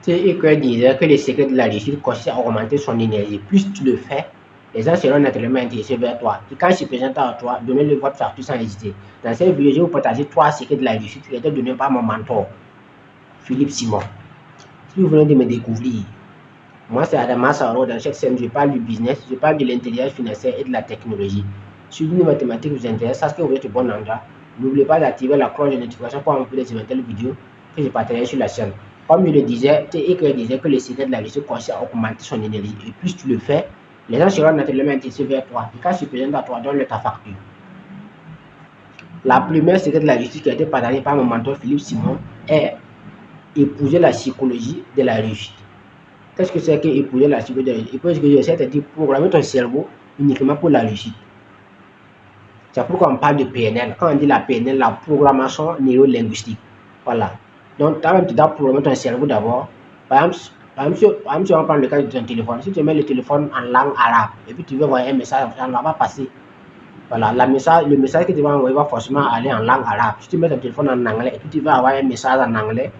T.E. disait que le secret de la réussite consiste à augmenter son énergie. Plus tu le fais, les gens seront naturellement intéressés vers toi. Et quand je présente à toi, donnez-le votre facture sans hésiter. Dans cette vidéo, je vais vous partager 3 secrets de la réussite qui ont été donnés par mon mentor, Philippe Simon. Si vous venez de me découvrir, moi c'est Adama Saro. Dans chaque scène, je parle du business, je parle de l'intelligence financière et de la technologie. Si les mathématiques vous intéressent, sachez que vous êtes au bon endroit. N'oubliez pas d'activer la cloche de notification pour avoir les éventuelles vidéos que je partagerai sur la chaîne. Comme je le disais, T.E. disait que le secret de la réussite consiste à augmenter son énergie. Et plus tu le fais, les gens seront naturellement intéressés vers toi. Et quand je présente à toi, donne-le ta facture. La première secret de la réussite qui a été partagée par mon mentor Philippe Simon est épouser la psychologie de la réussite. Qu'est-ce que c'est que épouser la psychologie de la réussite? Parce que j'essaie de dire programmer ton cerveau uniquement pour la réussite. C'est pourquoi on parle de PNL. Quand on dit la PNL, la programmation neuro-linguistique. Voilà. Donc, tu dois programmer ton cerveau d'abord. Par exemple, si on prend le cas de ton téléphone, si tu mets le téléphone en langue arabe et puis tu veux envoyer un message, ça ne va pas passer. Voilà, le message que tu vas envoyer va forcément aller en langue arabe. Si tu mets ton téléphone en anglais et puis tu vas envoyer un message en anglais,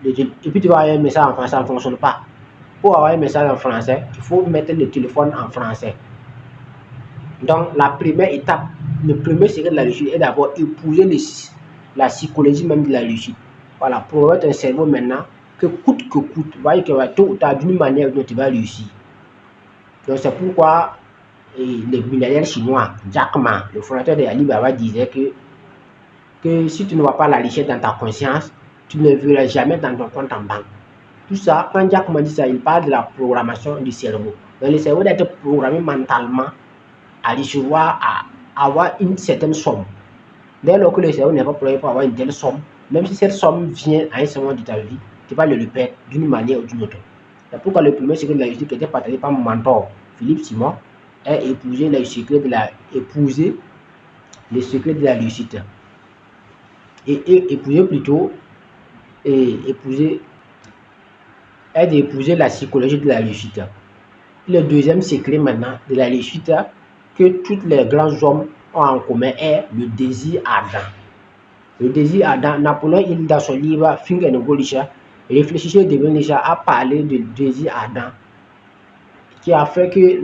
et puis tu vas envoyer un message en français, ça ne fonctionne pas. Pour envoyer un message en français, il faut mettre le téléphone en français. Donc, la première étape, le premier secret de la réussite est d'abord épouser la psychologie même de la réussite. Voilà, pour ton cerveau maintenant, que coûte que coûte, vous voyez que tôt ou tard, d'une manière ou d'une autre, tu vas réussir. Donc, c'est pourquoi le milliardaire chinois, Jack Ma, le fondateur de Alibaba, disait que si tu ne vois pas la richesse dans ta conscience, tu ne verras jamais dans ton compte en banque. Tout ça, quand Jack Ma dit ça, il parle de la programmation du cerveau. Donc, le cerveau doit être programmé mentalement à recevoir, à avoir une certaine somme. Dès lors que le cerveau n'est pas programmé pour avoir une telle somme, même si cette somme vient à un certain moment de ta vie, tu vas le perdre d'une manière ou d'une autre. C'est pourquoi le premier secret de la réussite qui était partagé par mon mentor, Philippe Simon, est épouser le secret de la réussite. D'épouser la psychologie de la réussite. Le deuxième secret maintenant de la réussite que tous les grands hommes ont en commun est le désir ardent. Le désir ardent, Napoléon Hill dans son livre Think and Grow Rich, Réfléchissez et devenez riche, a parlé de désir ardent, qui a fait que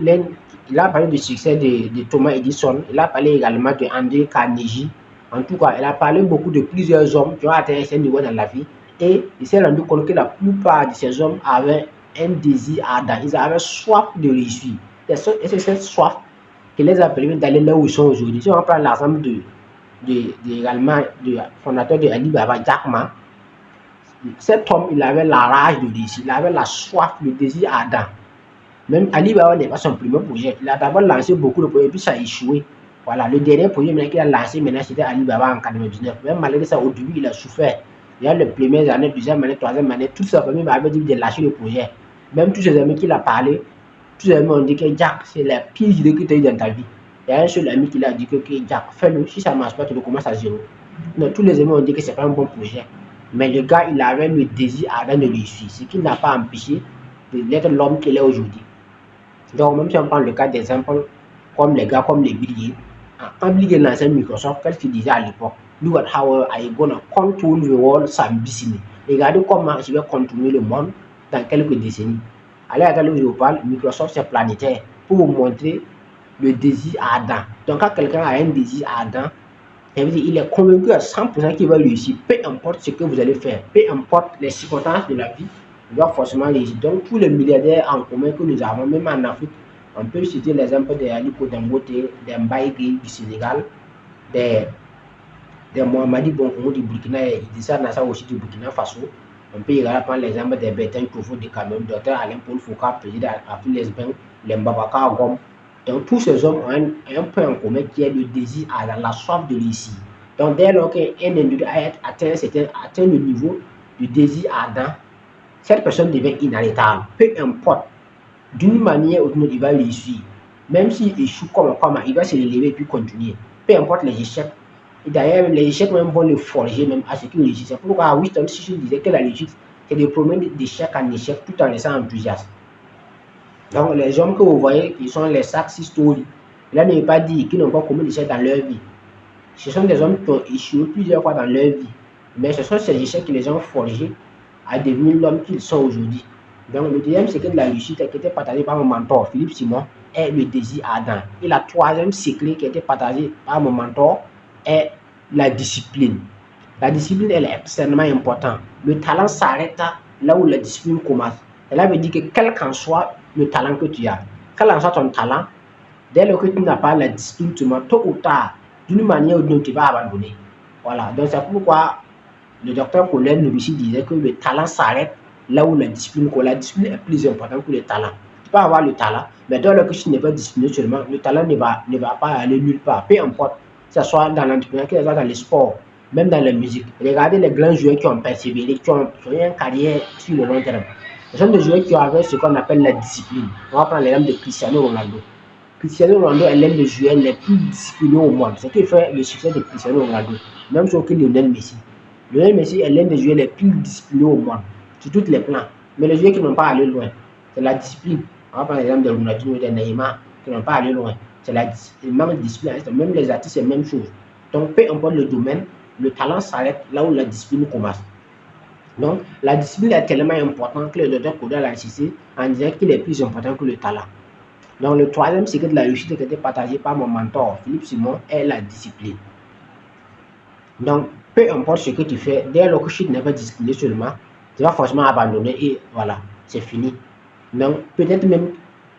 il a parlé du succès de Thomas Edison, il a parlé également de André Carnegie. En tout cas, il a parlé beaucoup de plusieurs hommes qui ont atteint un certain niveau dans la vie, et il s'est rendu compte que la plupart de ces hommes avaient un désir ardent, ils avaient soif de réussir. Et c'est cette soif qui les a permis d'aller là où ils sont aujourd'hui. Si on prend l'exemple également du fondateur de Alibaba, Jack Ma, cet homme, il avait la rage de réussir, il avait la soif, le désir ardent. Même Alibaba n'est pas son premier projet. Il a d'abord lancé beaucoup de projets, puis ça a échoué. Voilà, le dernier projet qu'il a lancé maintenant, c'était Alibaba en 99. Même malgré ça, au début, il a souffert. Il y a les premières années, deuxième année, troisième année, tout ça, famille m'avait dit de lâcher le projet. Même tous ses amis qui l'ont parlé, tous les amis ont dit que Jack, c'est la pire idée que tu as eu dans ta vie. Il y a un seul ami qui l'a dit que Jack, fais-le, si ça ne marche pas, tu recommences à zéro. Donc, tous les amis ont dit que ce n'est pas un bon projet. Mais le gars, il avait le désir ardent de réussir, ce qui n'a pas empêché d'être l'homme qu'il est aujourd'hui. Donc, même si on prend le cas d'exemple, comme les gars, comme les Bill Gates, quand Bill Gates lançait Microsoft, qu'est-ce qu'il disait à l'époque? Look at how I gonna control the world ambitiously. Regardez comment je vais contrôler le monde dans quelques décennies. Allez à où je vous parle, Microsoft c'est planétaire pour vous montrer le désir ardent. Donc, quand quelqu'un a un désir ardent, il est convaincu à 100% qu'il va réussir, peu importe ce que vous allez faire, peu importe les circonstances de la vie, il va forcément réussir. Donc, tous les milliardaires en commun que nous avons, même en Afrique, on peut citer l'exemple de Aliko Dangote, des Mbaye du Sénégal, des Mohamedi Bongo du Burkina et Idrissa Nassa aussi du Burkina Faso. On peut également prendre l'exemple de Bertin Kofo du Cameroun, Dr Alain Paul Foucault, président Afrique Lesbien, les Mbabaka Gom. Donc, tous ces hommes ont un point en commun qui est le désir à la soif de réussir. Donc, dès lors qu'un individu a atteint le niveau du désir ardent, cette personne devient inarrêtable. Peu importe, d'une manière ou d'une autre, il va réussir. Même s'il échoue comment, il va se relever et puis continuer. Peu importe les échecs. Et d'ailleurs, les échecs même vont le forger même à ce qu'il réussisse. C'est pourquoi Winston Churchill disait que la réussite, c'est de promener d'échec en échec tout en restant enthousiaste. Donc, les hommes que vous voyez, qui sont les success stories, là, ne veut pas dire qu'ils n'ont pas commis d'échecs dans leur vie. Ce sont des hommes qui ont échoué plusieurs fois dans leur vie. Mais ce sont ces échecs qui les ont forgés à devenir l'homme qu'ils sont aujourd'hui. Donc, le deuxième secret de la réussite qui était partagé par mon mentor, Philippe Simon, est le désir ardent. Et la troisième secret qui a été partagé par mon mentor est la discipline. La discipline, elle est extrêmement importante. Le talent s'arrête là où la discipline commence. Cela veut dire que quel qu'en soit le talent que tu as, quel en soit ton talent, dès lors que tu n'as pas la discipline, tôt ou tard, d'une manière ou d'une autre, tu vas abandonner. Voilà. Donc, c'est pourquoi le docteur Colin Novici disait que le talent s'arrête là où la discipline commence. La discipline est plus importante que le talent. Tu peux avoir le talent, mais dès lors que tu n'es pas discipliné seulement, le talent ne va pas aller nulle part. Peu importe, que ce soit dans l'entrepreneuriat, que ce soit dans les sports, même dans la musique. Regardez les grands joueurs qui ont persévéré, qui ont eu une carrière sur le long terme. Ce sont des joueurs qui ont ce qu'on appelle la discipline. On va prendre l'exemple de Cristiano Ronaldo. Cristiano Ronaldo est l'un des joueurs les plus disciplinés au monde. C'est ce qui fait le succès de Cristiano Ronaldo. Même chose que Lionel Messi. Lionel Messi est l'un des joueurs les plus disciplinés au monde, sur tous les plans. Mais les joueurs qui n'ont pas allé loin, c'est la discipline. On va prendre l'exemple de Ronaldinho et de Neymar, qui n'ont pas allé loin. C'est la même discipline. Même les artistes, c'est la même chose. Donc, peu importe le domaine, le talent s'arrête là où la discipline commence. Donc, la discipline est tellement importante que le docteur Koda l'a insisté en disant qu'il est plus important que le talent. Donc, le troisième secret de la réussite qui a été partagé par mon mentor, Philippe Simon, est la discipline. Donc, peu importe ce que tu fais, dès lors que tu n'es pas discipliné seulement, tu vas forcément abandonner et voilà, c'est fini. Donc, peut-être même,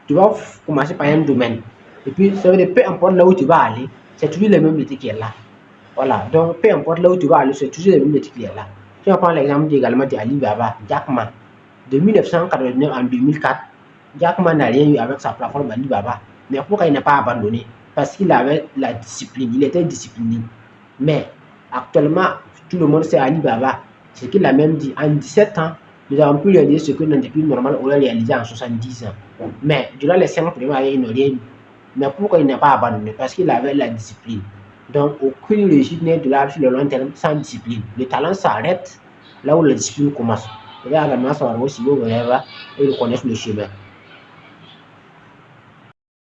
tu vas commencer par un domaine. Et puis, ça veut dire, peu importe là où tu vas aller, c'est toujours le même métier qui est là. Voilà, donc peu importe là où tu vas aller, c'est toujours le même métier qui est là. Si on prend l'exemple également d'Alibaba, Jack Ma, de 1989 en 2004, Jack Ma n'a rien eu avec sa plateforme Alibaba. Mais pourquoi il n'a pas abandonné? Parce qu'il avait la discipline, il était discipliné. Mais actuellement, tout le monde sait Alibaba. Ce qu'il a même dit, en 17 ans, nous avons pu réaliser ce que une entreprise normale aurait réalisé en 70 ans. Mais durant les 5 premières années, il n'a rien eu. Mais pourquoi il n'a pas abandonné? Parce qu'il avait la discipline. Donc, aucune réussite n'est de là sur le long terme sans discipline. Le talent s'arrête là où la discipline commence. Les gens ça va aussi et ils connaissent le chemin.